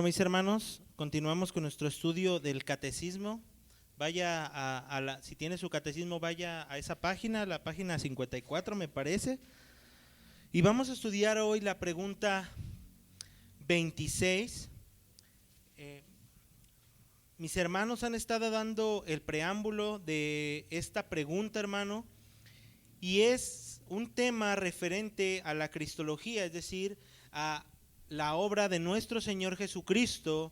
mis hermanos, continuamos con nuestro estudio del catecismo. Vaya si tiene su catecismo, vaya a esa página, la página 54 me parece. Y vamos a estudiar hoy la pregunta 26. Mis hermanos han estado dando el preámbulo de esta pregunta, hermano, y es un tema referente a la cristología, es decir, a la obra de nuestro Señor Jesucristo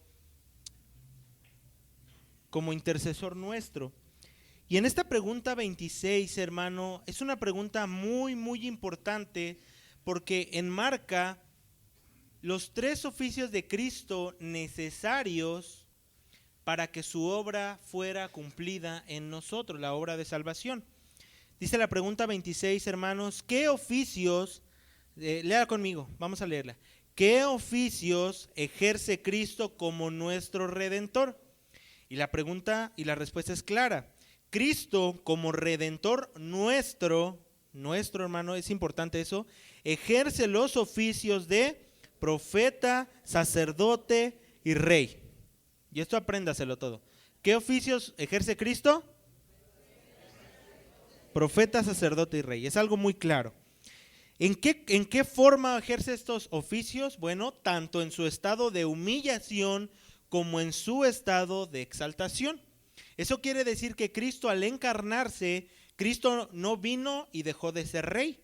como intercesor nuestro. Y en esta pregunta 26, hermano, es una pregunta muy importante porque enmarca los tres oficios de Cristo necesarios para que su obra fuera cumplida en nosotros, la obra de salvación. Dice la pregunta 26, hermanos, ¿qué oficios, léala conmigo, vamos a leerla, ¿qué oficios ejerce Cristo como nuestro Redentor? Y la pregunta y la respuesta es clara. Cristo como Redentor nuestro hermano, es importante eso, ejerce los oficios de profeta, sacerdote y rey. Y esto apréndaselo todo. ¿Qué oficios ejerce Cristo? Profeta, sacerdote y rey. Es algo muy claro. ¿En qué forma ejerce estos oficios? Bueno, tanto en su estado de humillación como en su estado de exaltación. Eso quiere decir que Cristo, al encarnarse, Cristo no vino y dejó de ser rey.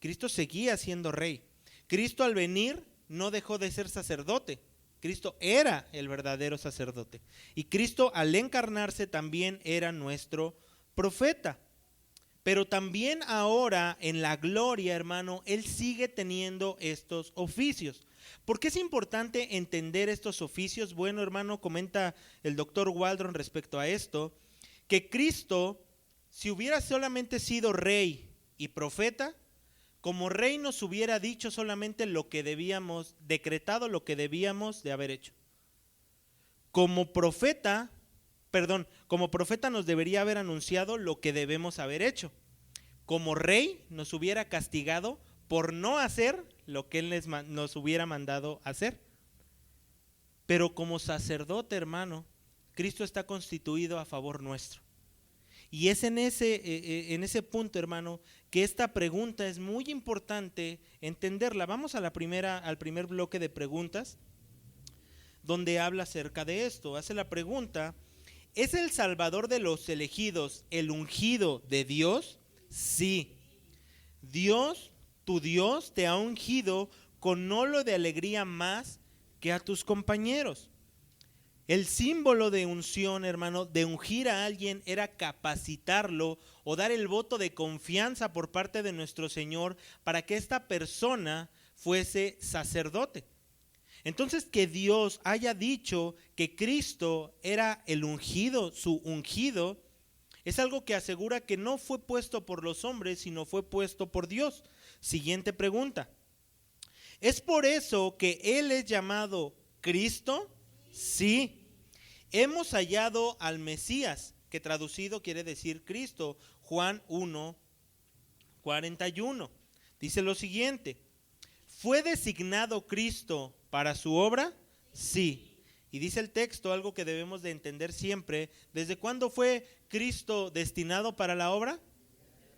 Cristo seguía siendo rey. Cristo, al venir, no dejó de ser sacerdote. Cristo era el verdadero sacerdote. Y Cristo, al encarnarse, también era nuestro profeta. Pero también ahora en la gloria, hermano, Él sigue teniendo estos oficios. ¿Por qué es importante entender estos oficios? Bueno, hermano, comenta el doctor Waldron respecto a esto, que Cristo, si hubiera solamente sido rey y profeta, como rey nos hubiera dicho solamente lo que debíamos, decretado lo que debíamos de haber hecho. Como profeta nos debería haber anunciado lo que debemos haber hecho. Como rey nos hubiera castigado por no hacer lo que Él nos hubiera mandado hacer. Pero como sacerdote, hermano, Cristo está constituido a favor nuestro. Y es en ese punto, hermano, que esta pregunta es muy importante entenderla. Vamos a al primer bloque de preguntas, donde habla acerca de esto. Hace la pregunta: ¿es el Salvador de los elegidos el ungido de Dios? Sí. Dios, tu Dios, te ha ungido con olo de alegría más que a tus compañeros. El símbolo de unción, hermano, de ungir a alguien era capacitarlo o dar el voto de confianza por parte de nuestro Señor para que esta persona fuese sacerdote. Entonces, que Dios haya dicho que Cristo era el ungido, su ungido, es algo que asegura que no fue puesto por los hombres, sino fue puesto por Dios. Siguiente pregunta. ¿Es por eso que Él es llamado Cristo? Sí. Hemos hallado al Mesías, que traducido quiere decir Cristo. Juan 1:41. Dice lo siguiente: ¿fue designado Cristo para su obra? Sí. Y dice el texto algo que debemos de entender siempre. ¿Desde cuándo fue Cristo destinado para la obra?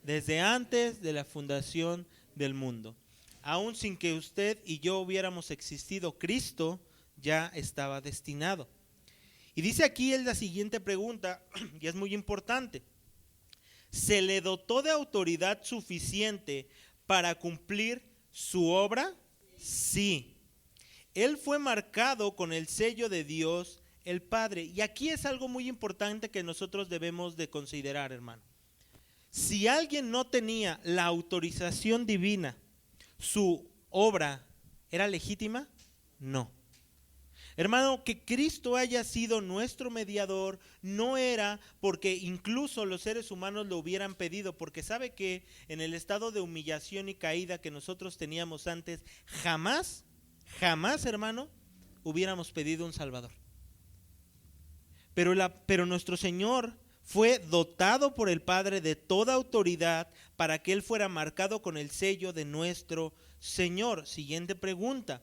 Desde antes de la fundación del mundo. Aún sin que usted y yo hubiéramos existido, Cristo ya estaba destinado. Y dice aquí la siguiente pregunta, y es muy importante. ¿Se le dotó de autoridad suficiente para cumplir su obra? Sí. Él fue marcado con el sello de Dios el Padre. Y aquí es algo muy importante que nosotros debemos de considerar, hermano. Si alguien no tenía la autorización divina, ¿su obra era legítima? No. Hermano, que Cristo haya sido nuestro mediador no era porque incluso los seres humanos lo hubieran pedido, porque sabe que en el estado de humillación y caída que nosotros teníamos antes, jamás, hermano, hubiéramos pedido un Salvador. Pero nuestro Señor fue dotado por el Padre de toda autoridad para que Él fuera marcado con el sello de nuestro Señor. Siguiente pregunta.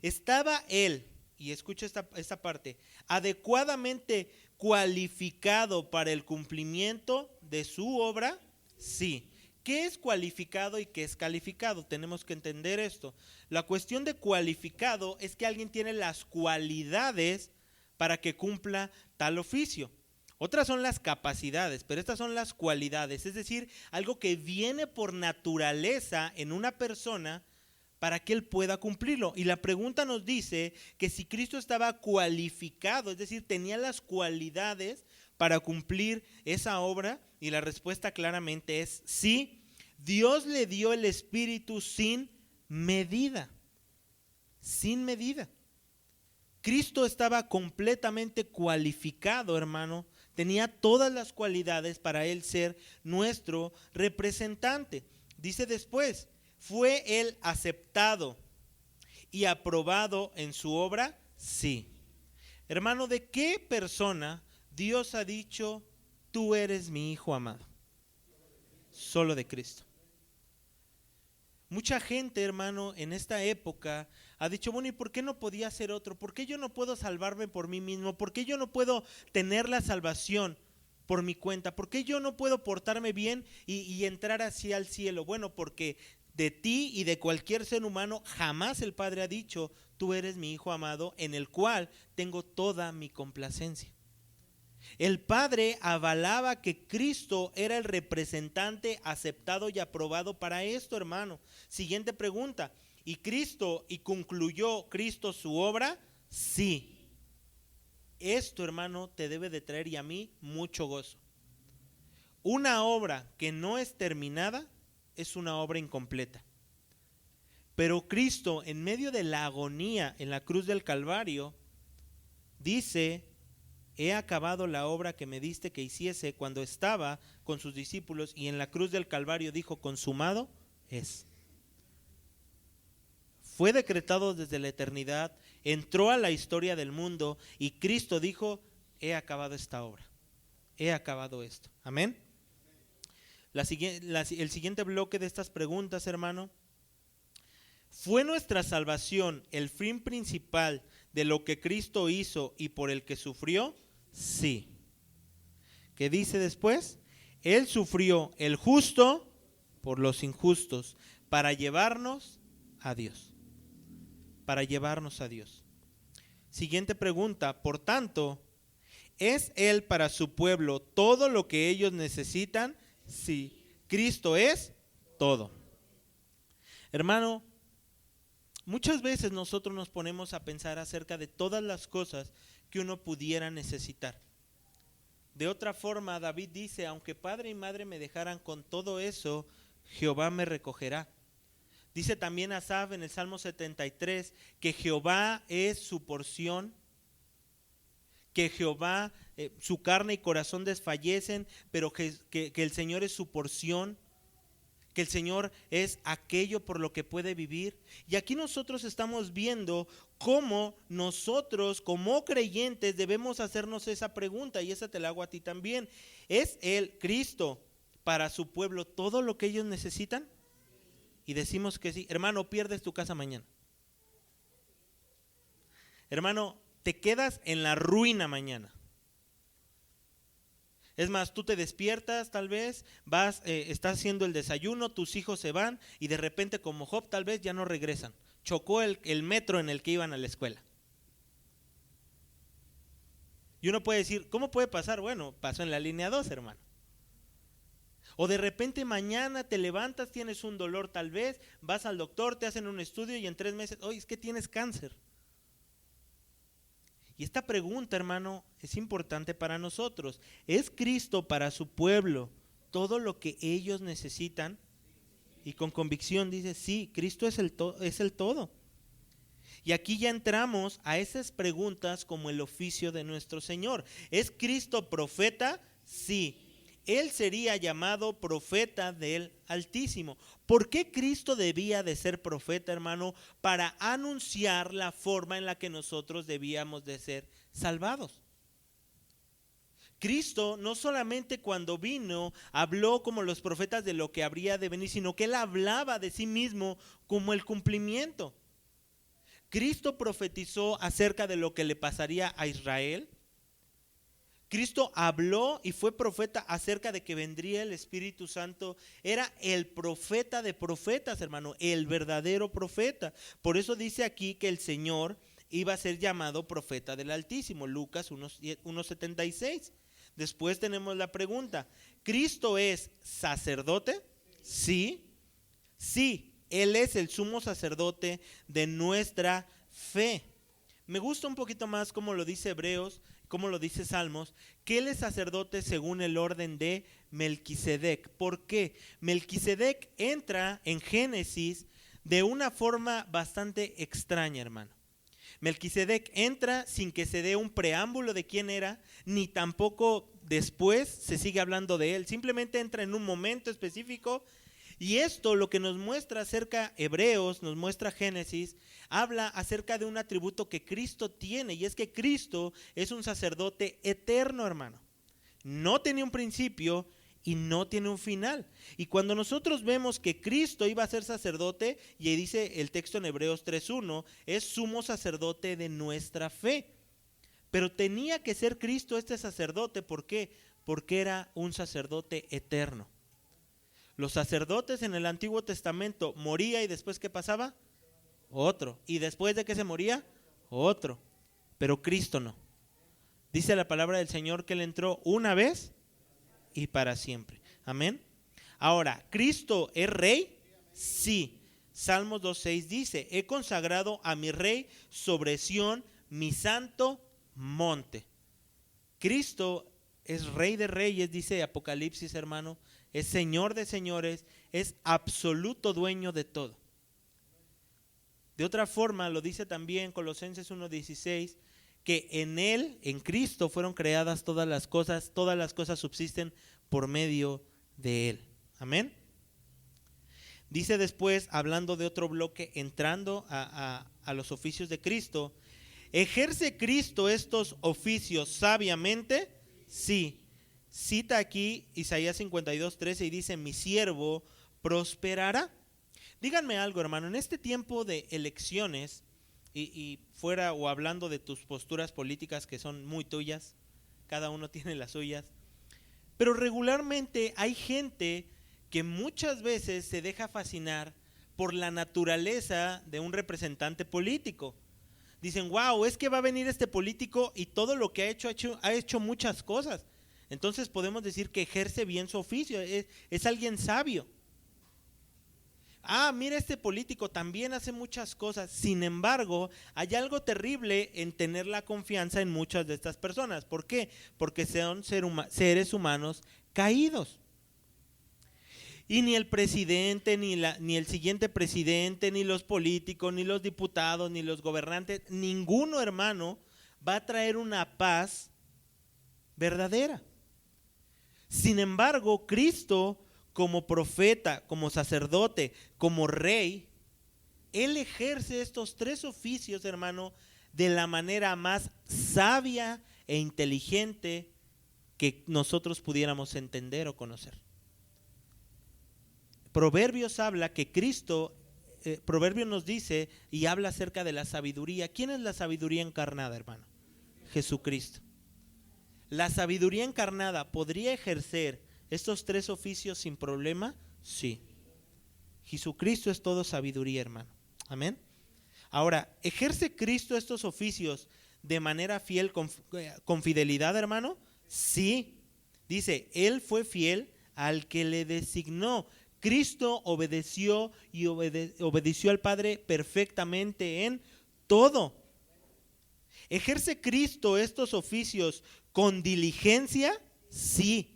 ¿Estaba Él y escucha esta parte, adecuadamente cualificado para el cumplimiento de su obra, sí. ¿Qué es cualificado y qué es calificado? Tenemos que entender esto. La cuestión de cualificado es que alguien tiene las cualidades para que cumpla tal oficio. Otras son las capacidades, pero estas son las cualidades, es decir, algo que viene por naturaleza en una persona para que él pueda cumplirlo. Y la pregunta nos dice que si Cristo estaba cualificado, es decir, tenía las cualidades para cumplir esa obra, y la respuesta claramente es sí. Dios le dio el Espíritu sin medida, sin medida. Cristo estaba completamente cualificado, hermano, tenía todas las cualidades para él ser nuestro representante. Dice después, ¿fue él aceptado y aprobado en su obra? Sí. Hermano, ¿de qué persona Dios ha dicho, tú eres mi hijo amado? Solo de Cristo. Mucha gente, hermano, en esta época ha dicho, bueno, ¿y por qué no podía ser otro? ¿Por qué yo no puedo salvarme por mí mismo? ¿Por qué yo no puedo tener la salvación por mi cuenta? ¿Por qué yo no puedo portarme bien y entrar así al cielo? Bueno, porque de ti y de cualquier ser humano jamás el Padre ha dicho, tú eres mi hijo amado, en el cual tengo toda mi complacencia. El Padre avalaba que Cristo era el representante aceptado y aprobado para esto, hermano. Siguiente pregunta, ¿y concluyó Cristo su obra? Sí. Esto, hermano, te debe de traer y a mí mucho gozo. Una obra que no es terminada es una obra incompleta. Pero Cristo, en medio de la agonía en la cruz del Calvario, dice, he acabado la obra que me diste que hiciese, cuando estaba con sus discípulos y en la cruz del Calvario dijo, consumado es. Fue decretado desde la eternidad, entró a la historia del mundo y Cristo dijo, he acabado esta obra, he acabado esto. Amén. El siguiente bloque de estas preguntas, hermano. ¿Fue nuestra salvación el fin principal de lo que Cristo hizo y por el que sufrió? Sí. ¿Qué dice después? Él sufrió el justo por los injustos para llevarnos a Dios. Para llevarnos a Dios. Siguiente pregunta. Por tanto, ¿es Él para su pueblo todo lo que ellos necesitan? Sí. Cristo es todo. Hermano, muchas veces nosotros nos ponemos a pensar acerca de todas las cosas que uno pudiera necesitar. De otra forma, David dice, aunque padre y madre me dejaran con todo eso, Jehová me recogerá. Dice también Asaf en el Salmo 73 que Jehová es su porción, que Jehová, su carne y corazón desfallecen, pero que el Señor es su porción. Que el Señor es aquello por lo que puede vivir. Y aquí nosotros estamos viendo cómo nosotros como creyentes debemos hacernos esa pregunta, y esa te la hago a ti también. ¿Es Él, Cristo, para su pueblo todo lo que ellos necesitan? Y decimos que sí. Hermano, pierdes tu casa mañana. Hermano, te quedas en la ruina mañana. Es más, tú te despiertas tal vez, estás haciendo el desayuno, tus hijos se van y de repente como Job tal vez ya no regresan. Chocó el metro en el que iban a la escuela. Y uno puede decir, ¿cómo puede pasar? Bueno, pasó en la línea 2, hermano. O de repente mañana te levantas, tienes un dolor tal vez, vas al doctor, te hacen un estudio y en 3 meses, oye, es que tienes cáncer. Y esta pregunta, hermano, es importante para nosotros. ¿Es Cristo para su pueblo todo lo que ellos necesitan? Y con convicción dice, sí, Cristo es el todo. Y aquí ya entramos a esas preguntas como el oficio de nuestro Señor. ¿Es Cristo profeta? Sí. Él sería llamado profeta del Altísimo. ¿Por qué Cristo debía de ser profeta, hermano? Para anunciar la forma en la que nosotros debíamos de ser salvados. Cristo no solamente cuando vino habló como los profetas de lo que habría de venir, sino que Él hablaba de sí mismo como el cumplimiento. Cristo profetizó acerca de lo que le pasaría a Israel. Cristo habló y fue profeta acerca de que vendría el Espíritu Santo. Era el profeta de profetas, hermano, el verdadero profeta. Por eso dice aquí que el Señor iba a ser llamado profeta del Altísimo, Lucas 1:76. Después tenemos la pregunta, ¿Cristo es sacerdote? Sí. Sí, Él es el sumo sacerdote de nuestra fe. Me gusta un poquito más cómo lo dice Hebreos, cómo lo dice Salmos, que Él es sacerdote según el orden de Melquisedec. ¿Por qué? Melquisedec entra en Génesis de una forma bastante extraña, hermano. Melquisedec entra sin que se dé un preámbulo de quién era, ni tampoco después se sigue hablando de él. Simplemente entra en un momento específico. Y esto lo que nos muestra acerca Hebreos, nos muestra Génesis, habla acerca de un atributo que Cristo tiene, y es que Cristo es un sacerdote eterno, hermano. No tiene un principio y no tiene un final. Y cuando nosotros vemos que Cristo iba a ser sacerdote, y ahí dice el texto en Hebreos 3:1, es sumo sacerdote de nuestra fe. Pero tenía que ser Cristo este sacerdote, ¿por qué? Porque era un sacerdote eterno. Los sacerdotes en el Antiguo Testamento moría y después ¿qué pasaba? Otro. Y después de que se moría, otro. Pero Cristo no. Dice la palabra del Señor que Él entró una vez y para siempre. Amén. Ahora, ¿Cristo es rey? Sí. Salmos 2:6 dice, he consagrado a mi rey sobre Sión, mi santo monte. Cristo es rey de reyes, dice Apocalipsis, hermano. Es Señor de señores, es absoluto dueño de todo. De otra forma, lo dice también Colosenses 1:16, que en Él, en Cristo, fueron creadas todas las cosas subsisten por medio de Él. Amén. Dice después, hablando de otro bloque, entrando a los oficios de Cristo, ¿ejerce Cristo estos oficios sabiamente? Sí. Cita aquí Isaías 52:13 y dice, mi siervo prosperará. Díganme algo, hermano, en este tiempo de elecciones y fuera o hablando de tus posturas políticas que son muy tuyas, cada uno tiene las suyas, pero regularmente hay gente que muchas veces se deja fascinar por la naturaleza de un representante político. Dicen, wow, es que va a venir este político y todo lo que ha hecho muchas cosas. Entonces podemos decir que ejerce bien su oficio, es alguien sabio. Mira, este político también hace muchas cosas. Sin embargo, hay algo terrible en tener la confianza en muchas de estas personas. ¿Por qué? Porque son seres humanos caídos. Y ni el presidente, ni el siguiente presidente, ni los políticos, ni los diputados, ni los gobernantes, ninguno, hermano, va a traer una paz verdadera. Sin embargo, Cristo, como profeta, como sacerdote, como rey, Él ejerce estos tres oficios, hermano, de la manera más sabia e inteligente que nosotros pudiéramos entender o conocer. Proverbios habla que Cristo, Proverbios nos dice y habla acerca de la sabiduría. ¿Quién es la sabiduría encarnada, hermano? Jesucristo. ¿La sabiduría encarnada podría ejercer estos tres oficios sin problema? Sí. Jesucristo es todo sabiduría, hermano. Amén. Ahora, ¿ejerce Cristo estos oficios de manera fiel, con fidelidad, hermano? Sí. Dice, Él fue fiel al que le designó. Cristo obedeció y obedeció al Padre perfectamente en todo. ¿Ejerce Cristo estos oficios con diligencia? Sí.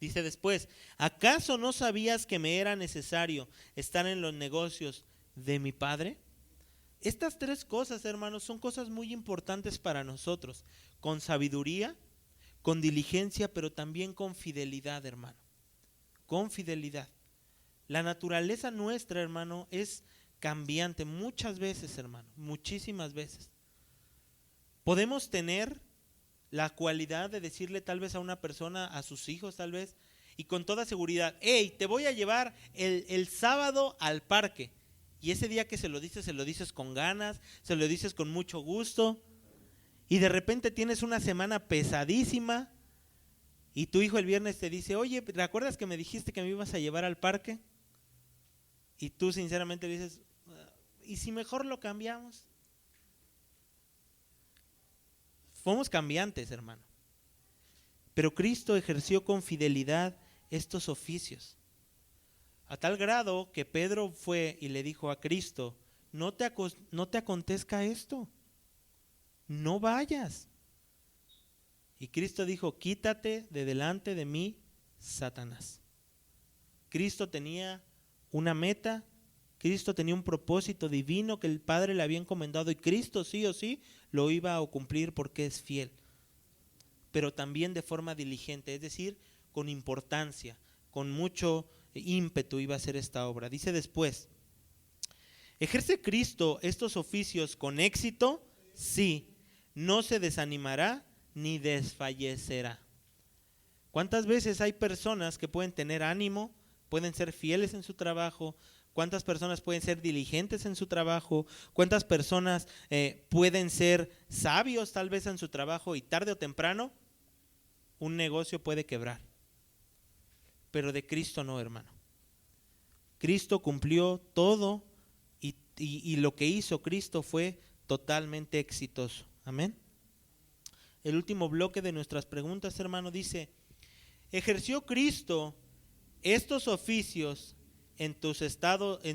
Dice después, ¿acaso no sabías que me era necesario estar en los negocios de mi Padre? Estas tres cosas, hermanos, son cosas muy importantes para nosotros. Con sabiduría, con diligencia, pero también con fidelidad, hermano. Con fidelidad. La naturaleza nuestra, hermano, es cambiante muchas veces, hermano, muchísimas veces. Podemos tener la cualidad de decirle tal vez a una persona, a sus hijos tal vez, y con toda seguridad, hey, te voy a llevar el sábado al parque. Y ese día que se lo dices con ganas, se lo dices con mucho gusto. Y de repente tienes una semana pesadísima y tu hijo el viernes te dice, oye, ¿recuerdas que me dijiste que me ibas a llevar al parque? Y tú sinceramente le dices, ¿y si mejor lo cambiamos? Somos cambiantes, hermano. Pero Cristo ejerció con fidelidad estos oficios. A tal grado que Pedro fue y le dijo a Cristo, no te acontezca esto, no vayas. Y Cristo dijo, quítate de delante de mí, Satanás. Cristo tenía una meta, Cristo tenía un propósito divino que el Padre le había encomendado y Cristo sí o sí lo iba a cumplir porque es fiel. Pero también de forma diligente, es decir, con importancia, con mucho ímpetu iba a hacer esta obra. Dice después, ¿ejerce Cristo estos oficios con éxito? Sí, no se desanimará ni desfallecerá. ¿Cuántas veces hay personas que pueden tener ánimo, pueden ser fieles en su trabajo? ¿Cuántas personas pueden ser diligentes en su trabajo? ¿Cuántas personas pueden ser sabios tal vez en su trabajo y tarde o temprano un negocio puede quebrar? Pero de Cristo no, hermano. Cristo cumplió todo y lo que hizo Cristo fue totalmente exitoso. Amén. El último bloque de nuestras preguntas, hermano, dice, ¿ejerció Cristo estos oficios en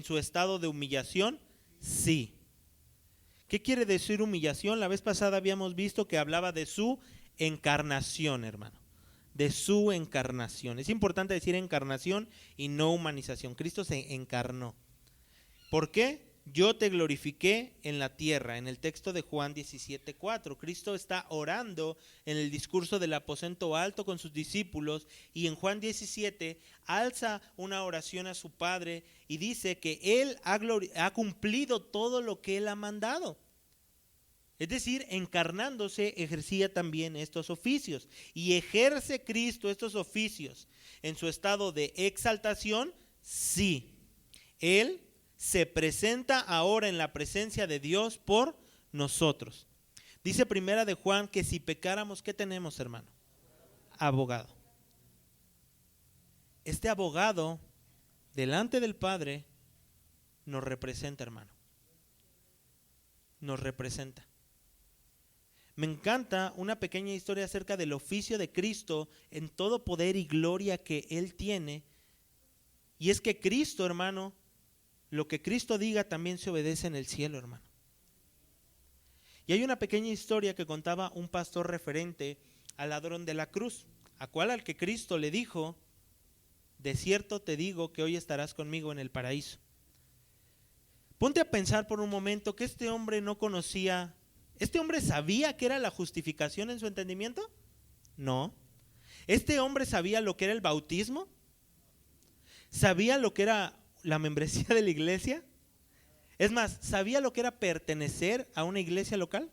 su estado de humillación? Sí. ¿Qué quiere decir humillación? La vez pasada habíamos visto que hablaba de su encarnación, hermano. De su encarnación. Es importante decir encarnación y no humanización. Cristo se encarnó. ¿Por qué? Yo te glorifiqué en la tierra, en el texto de Juan 17:4. Cristo está orando en el discurso del aposento alto con sus discípulos y en Juan 17 alza una oración a su Padre y dice que Él ha cumplido todo lo que Él ha mandado. Es decir, encarnándose ejercía también estos oficios. ¿Y ejerce Cristo estos oficios en su estado de exaltación? Sí. Él se presenta ahora en la presencia de Dios por nosotros. Dice primera de Juan que si pecáramos, ¿qué tenemos, hermano? Abogado. Este abogado delante del Padre nos representa, hermano. Nos representa. Me encanta una pequeña historia acerca del oficio de Cristo en todo poder y gloria que Él tiene. Y es que Cristo, hermano, lo que Cristo diga también se obedece en el cielo, hermano. Y hay una pequeña historia que contaba un pastor referente al ladrón de la cruz, al que Cristo le dijo, de cierto te digo que hoy estarás conmigo en el paraíso. Ponte a pensar por un momento que este hombre no conocía, ¿este hombre sabía qué era la justificación en su entendimiento? No. ¿Este hombre sabía lo que era el bautismo? ¿Sabía lo que era la membresía de la iglesia? Es más, ¿sabía lo que era pertenecer a una iglesia local?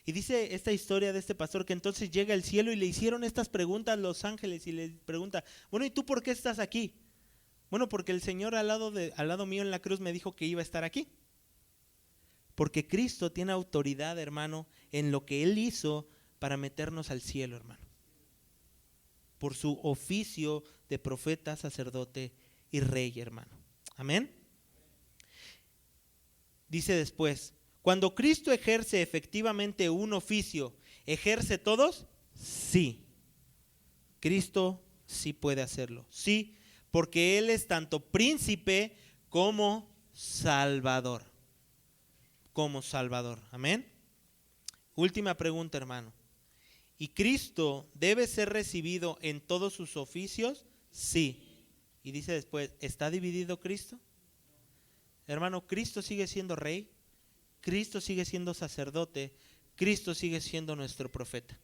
Y dice esta historia de este pastor que entonces llega al cielo y le hicieron estas preguntas los ángeles y le pregunta, bueno, ¿y tú por qué estás aquí? Bueno, porque el Señor al lado mío en la cruz me dijo que iba a estar aquí. Porque Cristo tiene autoridad, hermano, en lo que Él hizo para meternos al cielo, hermano. Por su oficio de profeta, sacerdote y rey, hermano. Amén. Dice después, cuando Cristo ejerce efectivamente un oficio, ¿ejerce todos? Sí. Cristo sí puede hacerlo. Sí, porque Él es tanto príncipe como salvador. Como salvador. Amén. Última pregunta, hermano. ¿Y Cristo debe ser recibido en todos sus oficios? Sí. Y dice después, ¿está dividido Cristo? Hermano, Cristo sigue siendo rey, Cristo sigue siendo sacerdote, Cristo sigue siendo nuestro profeta.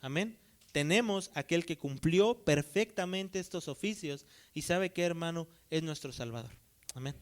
Amén. Tenemos aquel que cumplió perfectamente estos oficios y sabe que, hermano, es nuestro Salvador. Amén.